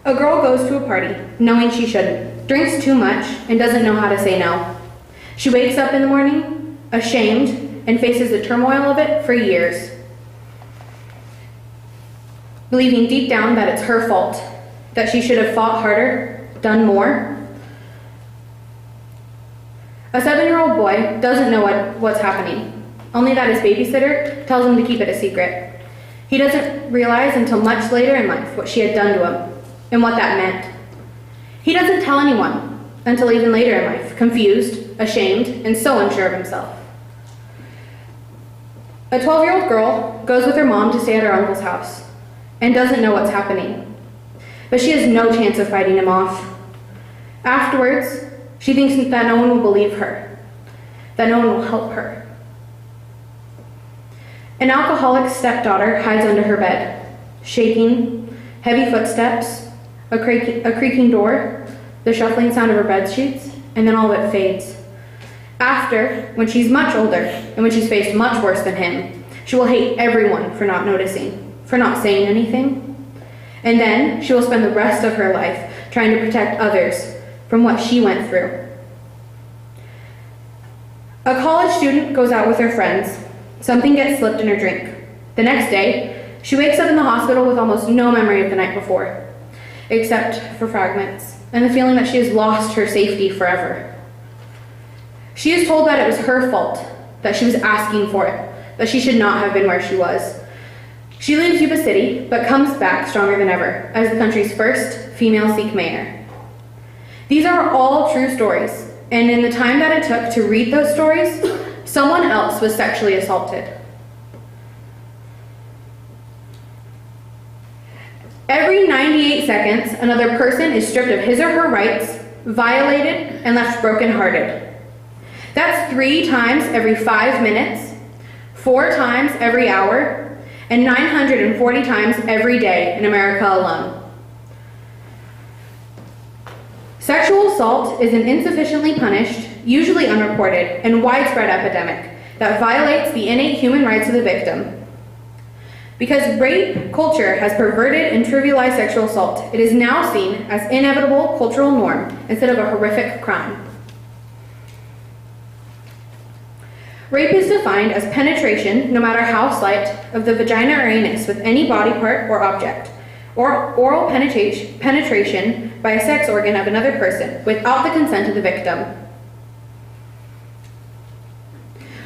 A girl goes to a party, knowing she shouldn't, drinks too much, and doesn't know how to say no. She wakes up in the morning, ashamed, and faces the turmoil of it for years, believing deep down that it's her fault, that she should have fought harder, done more. A 7-year-old boy doesn't know what's happening, only that his babysitter tells him to keep it a secret. He doesn't realize until much later in life what she had done to him and what that meant. He doesn't tell anyone until even later in life, confused, ashamed, and so unsure of himself. A 12-year-old girl goes with her mom to stay at her uncle's house and doesn't know what's happening, but she has no chance of fighting him off. Afterwards, she thinks that no one will believe her, that no one will help her. An alcoholic stepdaughter hides under her bed, shaking, heavy footsteps, a creaking door, the shuffling sound of her bed sheets, and then all of it fades. After, when she's much older, and when she's faced much worse than him, she will hate everyone for not noticing, for not saying anything. And then she will spend the rest of her life trying to protect others from what she went through. A college student goes out with her friends. Something gets slipped in her drink. The next day, she wakes up in the hospital with almost no memory of the night before, except for fragments, and the feeling that she has lost her safety forever. She is told that it was her fault, that she was asking for it, that she should not have been where she was. She leaves Yuba City, but comes back stronger than ever as the country's first female Sikh mayor. These are all true stories, and in the time that it took to read those stories, someone else was sexually assaulted. Every 98 seconds, another person is stripped of his or her rights, violated, and left brokenhearted. That's 3 times every 5 minutes, 4 times every hour, and 940 times every day in America alone. Sexual assault is an insufficiently punished, usually unreported, and widespread epidemic that violates the innate human rights of the victim. Because rape culture has perverted and trivialized sexual assault, it is now seen as inevitable cultural norm instead of a horrific crime. Rape is defined as penetration, no matter how slight, of the vagina or anus with any body part or object, or oral penetration by a sex organ of another person without the consent of the victim.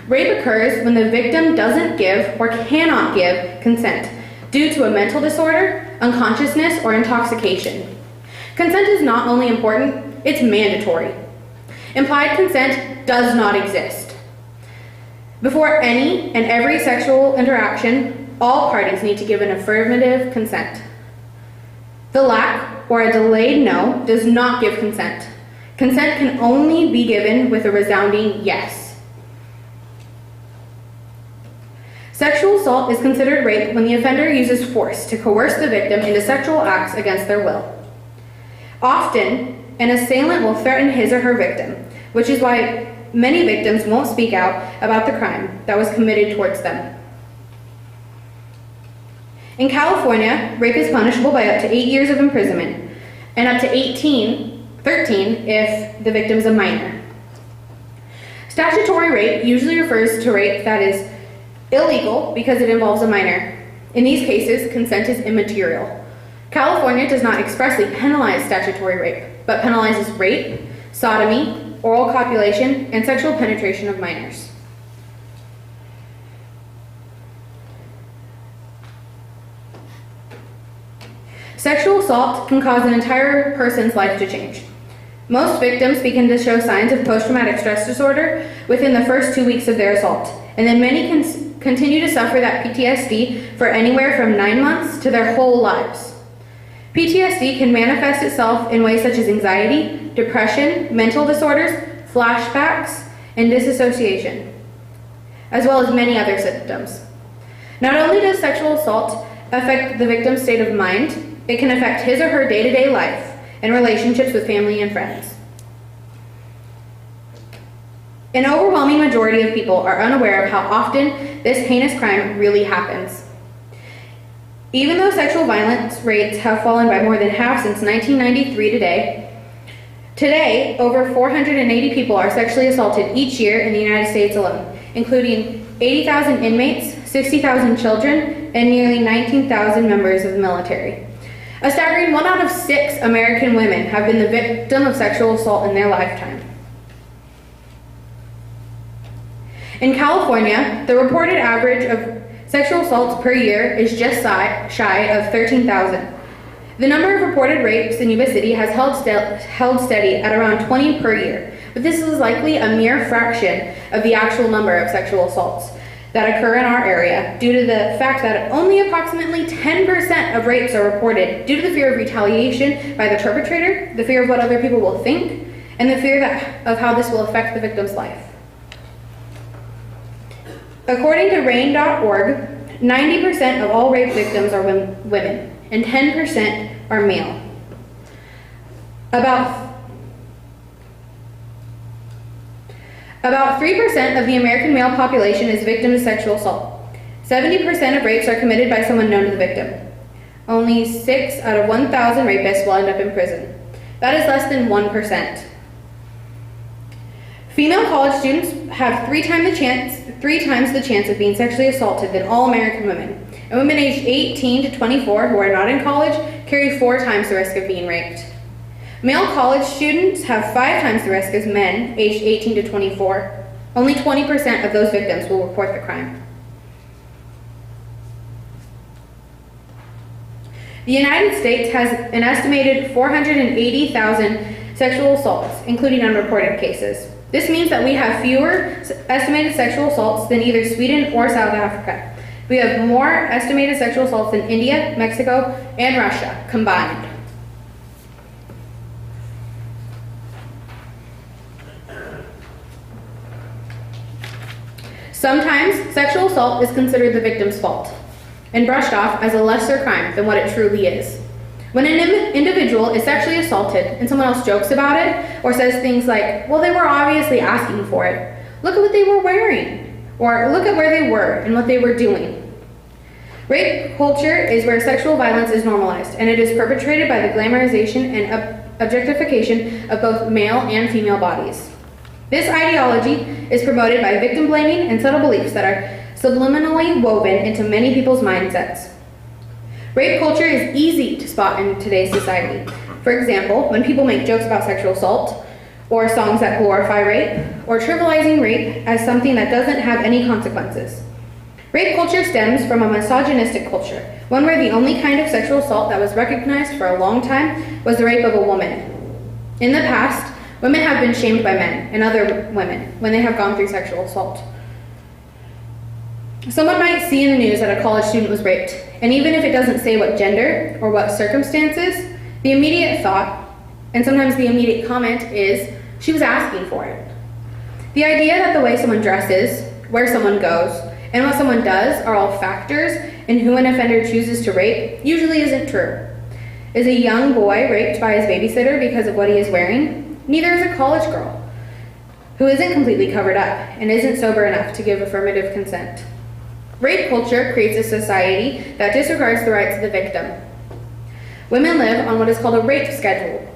Rape occurs when the victim doesn't give or cannot give consent due to a mental disorder, unconsciousness, or intoxication. Consent is not only important, it's mandatory. Implied consent does not exist. Before any and every sexual interaction, all parties need to give an affirmative consent. The lack or a delayed no does not give consent. Consent can only be given with a resounding yes. Sexual assault is considered rape when the offender uses force to coerce the victim into sexual acts against their will. Often, an assailant will threaten his or her victim, which is why many victims won't speak out about the crime that was committed towards them. In California, rape is punishable by up to 8 years of imprisonment and up to 13 if the victim is a minor. Statutory rape usually refers to rape that is illegal because it involves a minor. In these cases, consent is immaterial. California does not expressly penalize statutory rape, but penalizes rape, sodomy, oral copulation, and sexual penetration of minors. Sexual assault can cause an entire person's life to change. Most victims begin to show signs of post-traumatic stress disorder within the first 2 weeks of their assault, and then many continue to suffer that PTSD for anywhere from 9 months to their whole lives. PTSD can manifest itself in ways such as anxiety, depression, mental disorders, flashbacks, and disassociation, as well as many other symptoms. Not only does sexual assault affect the victim's state of mind, it can affect his or her day-to-day life and relationships with family and friends. An overwhelming majority of people are unaware of how often this heinous crime really happens. Even though sexual violence rates have fallen by more than half since 1993 today, over 480 people are sexually assaulted each year in the United States alone, including 80,000 inmates, 60,000 children, and nearly 19,000 members of the military. A staggering 1 out of 6 American women have been the victim of sexual assault in their lifetime. In California, the reported average of sexual assaults per year is just shy of 13,000. The number of reported rapes in Yuba City has held steady at around 20 per year, but this is likely a mere fraction of the actual number of sexual assaults that occur in our area due to the fact that only approximately 10% of rapes are reported due to the fear of retaliation by the perpetrator, the fear of what other people will think, and the fear of how this will affect the victim's life. According to RAINN.org, 90% of all rape victims are women, and 10% are male. About 3% of the American male population is victim to sexual assault. 70% of rapes are committed by someone known to the victim. Only 6 out of 1,000 rapists will end up in prison. That is less than 1%. Female college students have 3 times the chance of being sexually assaulted than all American women. And women aged 18 to 24 who are not in college carry 4 times the risk of being raped. Male college students have 5 times the risk as men aged 18 to 24. Only 20% of those victims will report the crime. The United States has an estimated 480,000 sexual assaults, including unreported cases. This means that we have fewer estimated sexual assaults than either Sweden or South Africa. We have more estimated sexual assaults than India, Mexico, and Russia combined. Sometimes sexual assault is considered the victim's fault and brushed off as a lesser crime than what it truly is. When an individual is sexually assaulted and someone else jokes about it or says things like, well, they were obviously asking for it, look at what they were wearing, or look at where they were and what they were doing. Rape culture is where sexual violence is normalized, and it is perpetrated by the glamorization and objectification of both male and female bodies. This ideology is promoted by victim blaming and subtle beliefs that are subliminally woven into many people's mindsets. Rape culture is easy to spot in today's society. For example, when people make jokes about sexual assault, or songs that glorify rape, or trivializing rape as something that doesn't have any consequences. Rape culture stems from a misogynistic culture, one where the only kind of sexual assault that was recognized for a long time was the rape of a woman. In the past, women have been shamed by men and other women when they have gone through sexual assault. Someone might see in the news that a college student was raped, and even if it doesn't say what gender or what circumstances, the immediate thought, and sometimes the immediate comment, is, she was asking for it. The idea that the way someone dresses, where someone goes, and what someone does are all factors in who an offender chooses to rape usually isn't true. Is a young boy raped by his babysitter because of what he is wearing? Neither is a college girl who isn't completely covered up and isn't sober enough to give affirmative consent. Rape culture creates a society that disregards the rights of the victim. Women live on what is called a rape schedule,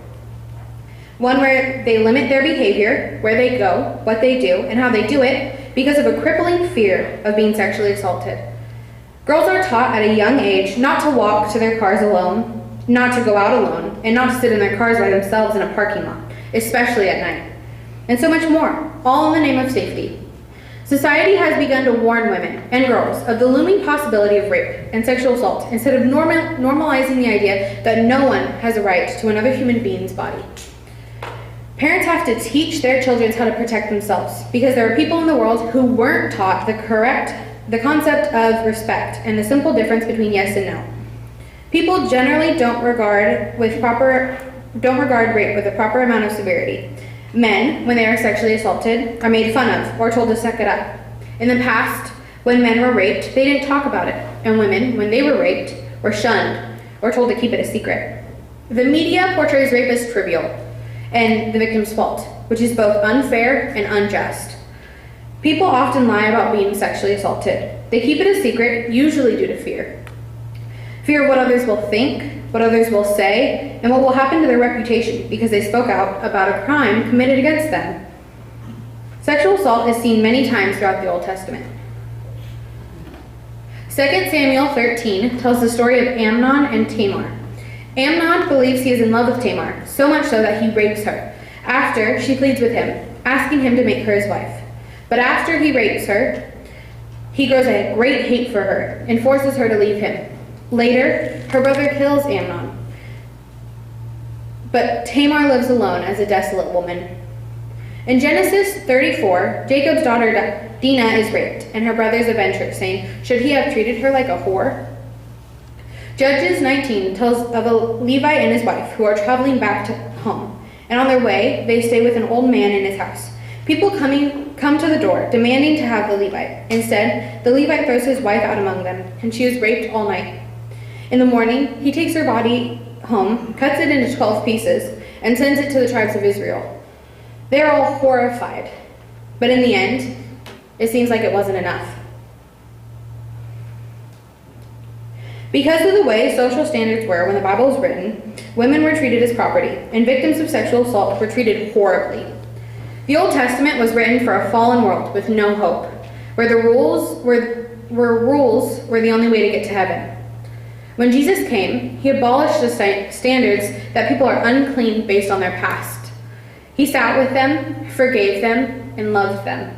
one where they limit their behavior, where they go, what they do, and how they do it because of a crippling fear of being sexually assaulted. Girls are taught at a young age not to walk to their cars alone, not to go out alone, and not to sit in their cars by themselves in a parking lot, especially at night, and so much more, all in the name of safety. Society has begun to warn women and girls of the looming possibility of rape and sexual assault instead of normalizing the idea that no one has a right to another human being's body. Parents have to teach their children how to protect themselves because there are people in the world who weren't taught the concept of respect and the simple difference between yes and no. People generally don't regard rape with a proper amount of severity. Men, when they are sexually assaulted, are made fun of or told to suck it up. In the past, when men were raped, they didn't talk about it, and women, when they were raped, were shunned or told to keep it a secret. The media portrays rape as trivial and the victim's fault, which is both unfair and unjust. People often lie about being sexually assaulted. They keep it a secret, usually due to fear. fear of what others will think, what others will say, and what will happen to their reputation because they spoke out about a crime committed against them. Sexual assault is seen many times throughout the Old Testament. 2 Samuel 13 tells the story of Amnon and Tamar. Amnon believes he is in love with Tamar, so much so that he rapes her, after she pleads with him, asking him to make her his wife. But after he rapes her, he grows a great hate for her and forces her to leave him. Later, her brother kills Amnon. But Tamar lives alone as a desolate woman. In Genesis 34, Jacob's daughter Dinah is raped, and her brothers avenge her, saying, "Should he have treated her like a whore?" Judges 19 tells of a Levite and his wife who are traveling back to home, and on their way, they stay with an old man in his house. People come to the door, demanding to have the Levite. Instead, the Levite throws his wife out among them, and she is raped all night. In the morning, he takes her body home, cuts it into 12 pieces, and sends it to the tribes of Israel. They are all horrified, but in the end, it seems like it wasn't enough. Because of the way social standards were when the Bible was written, women were treated as property, and victims of sexual assault were treated horribly. The Old Testament was written for a fallen world with no hope, where the rules were the only way to get to heaven. When Jesus came, he abolished the standards that people are unclean based on their past. He sat with them, forgave them, and loved them.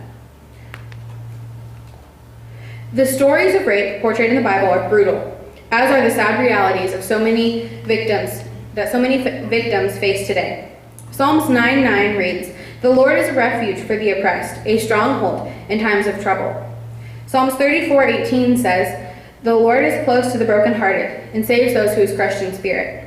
The stories of rape portrayed in the Bible are brutal, as are the sad realities of so many victims face today. Psalms 9:9 reads, "The Lord is a refuge for the oppressed, a stronghold in times of trouble." Psalms 34:18 says, "The Lord is close to the brokenhearted and saves those who is crushed in spirit."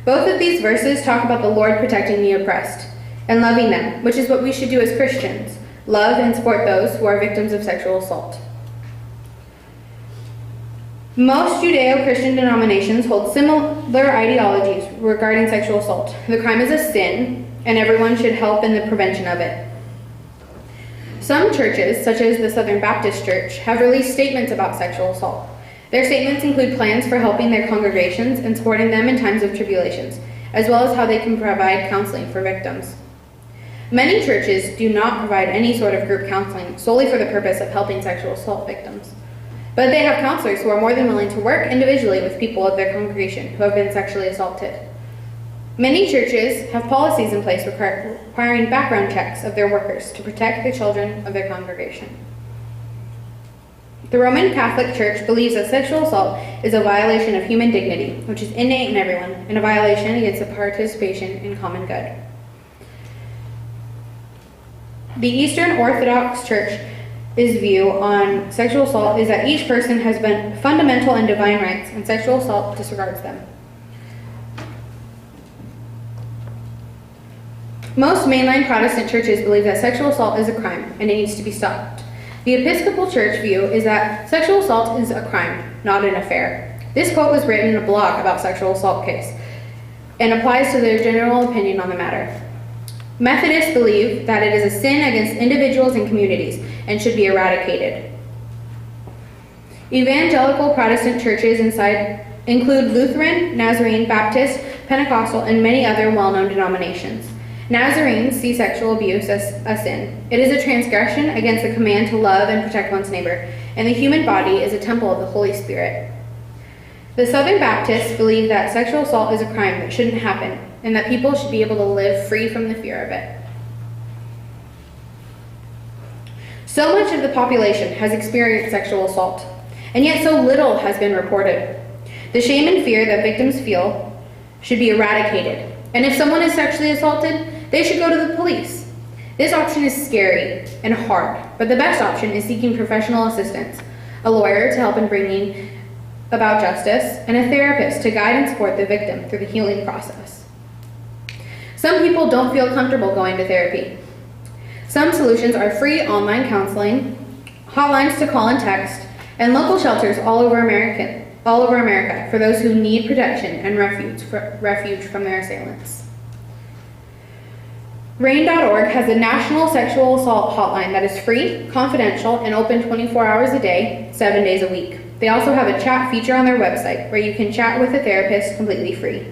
Both of these verses talk about the Lord protecting the oppressed and loving them, which is what we should do as Christians, love and support those who are victims of sexual assault. Most Judeo-Christian denominations hold similar ideologies regarding sexual assault. The crime is a sin, and everyone should help in the prevention of it. Some churches, such as the Southern Baptist Church, have released statements about sexual assault. Their statements include plans for helping their congregations and supporting them in times of tribulations, as well as how they can provide counseling for victims. Many churches do not provide any sort of group counseling solely for the purpose of helping sexual assault victims. But they have counselors who are more than willing to work individually with people of their congregation who have been sexually assaulted. Many churches have policies in place requiring background checks of their workers to protect the children of their congregation. The Roman Catholic Church believes that sexual assault is a violation of human dignity, which is innate in everyone, and a violation against the participation in common good. The Eastern Orthodox Church's view on sexual assault is that each person has been fundamental and divine rights, and sexual assault disregards them. Most mainline Protestant churches believe that sexual assault is a crime and it needs to be stopped. The Episcopal Church view is that sexual assault is a crime, not an affair. This quote was written in a blog about sexual assault case and applies to their general opinion on the matter. Methodists believe that it is a sin against individuals and communities and should be eradicated. Evangelical Protestant churches include Lutheran, Nazarene, Baptist, Pentecostal, and many other well-known denominations. Nazarenes see sexual abuse as a sin. It is a transgression against the command to love and protect one's neighbor, and the human body is a temple of the Holy Spirit. The Southern Baptists believe that sexual assault is a crime that shouldn't happen, and that people should be able to live free from the fear of it. So much of the population has experienced sexual assault, and yet so little has been reported. The shame and fear that victims feel should be eradicated, and if someone is sexually assaulted, they should go to the police. This option is scary and hard, but the best option is seeking professional assistance, a lawyer to help in bringing about justice, and a therapist to guide and support the victim through the healing process. Some people don't feel comfortable going to therapy. Some solutions are free online counseling, hotlines to call and text, and local shelters all over America for those who need protection and refuge from their assailants. RAINN.org has a national sexual assault hotline that is free, confidential, and open 24 hours a day, 7 days a week. They also have a chat feature on their website where you can chat with a therapist completely free.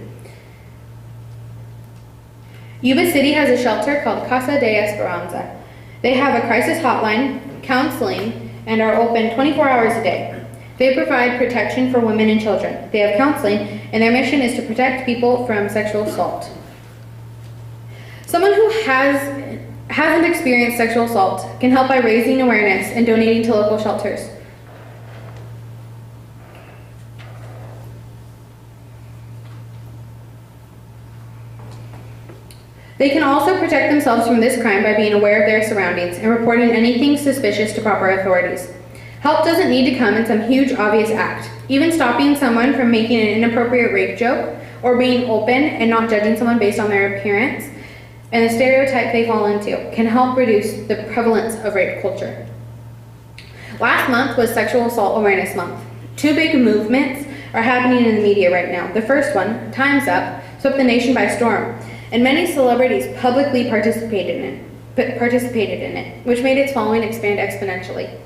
Yuba City has a shelter called Casa de Esperanza. They have a crisis hotline, counseling, and are open 24 hours a day. They provide protection for women and children. They have counseling, and their mission is to protect people from sexual assault. Someone who hasn't experienced sexual assault can help by raising awareness and donating to local shelters. They can also protect themselves from this crime by being aware of their surroundings and reporting anything suspicious to proper authorities. Help doesn't need to come in some huge obvious act. Even stopping someone from making an inappropriate rape joke or being open and not judging someone based on their appearance and the stereotype they fall into can help reduce the prevalence of rape culture. Last month was Sexual Assault Awareness Month. Two big movements are happening in the media right now. The first one, Time's Up, swept the nation by storm, and many celebrities publicly participated in it, which made its following expand exponentially.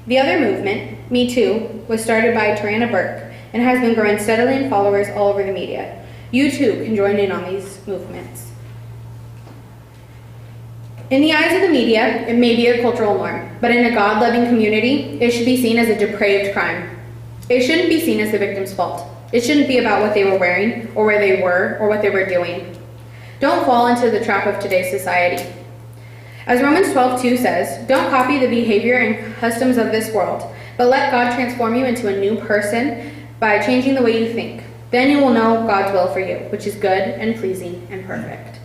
The other movement, Me Too, was started by Tarana Burke and has been growing steadily in followers all over the media. You too can join in on these movements. In the eyes of the media, it may be a cultural norm, but in a God-loving community, it should be seen as a depraved crime. It shouldn't be seen as the victim's fault. It shouldn't be about what they were wearing, or where they were, or what they were doing. Don't fall into the trap of today's society. As Romans 12:2 says, don't copy the behavior and customs of this world, but let God transform you into a new person by changing the way you think. Then you will know God's will for you, which is good and pleasing and perfect.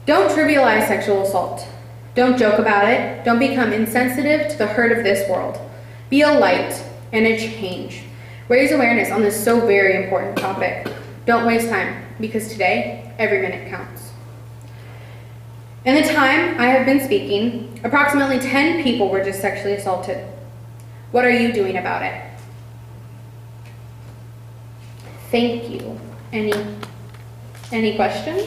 Don't trivialize sexual assault. Don't joke about it. Don't become insensitive to the hurt of this world. Be a light and a change. Raise awareness on this so very important topic. Don't waste time, because today, every minute counts. In the time I have been speaking, approximately 10 people were just sexually assaulted. What are you doing about it? Thank you. Any questions?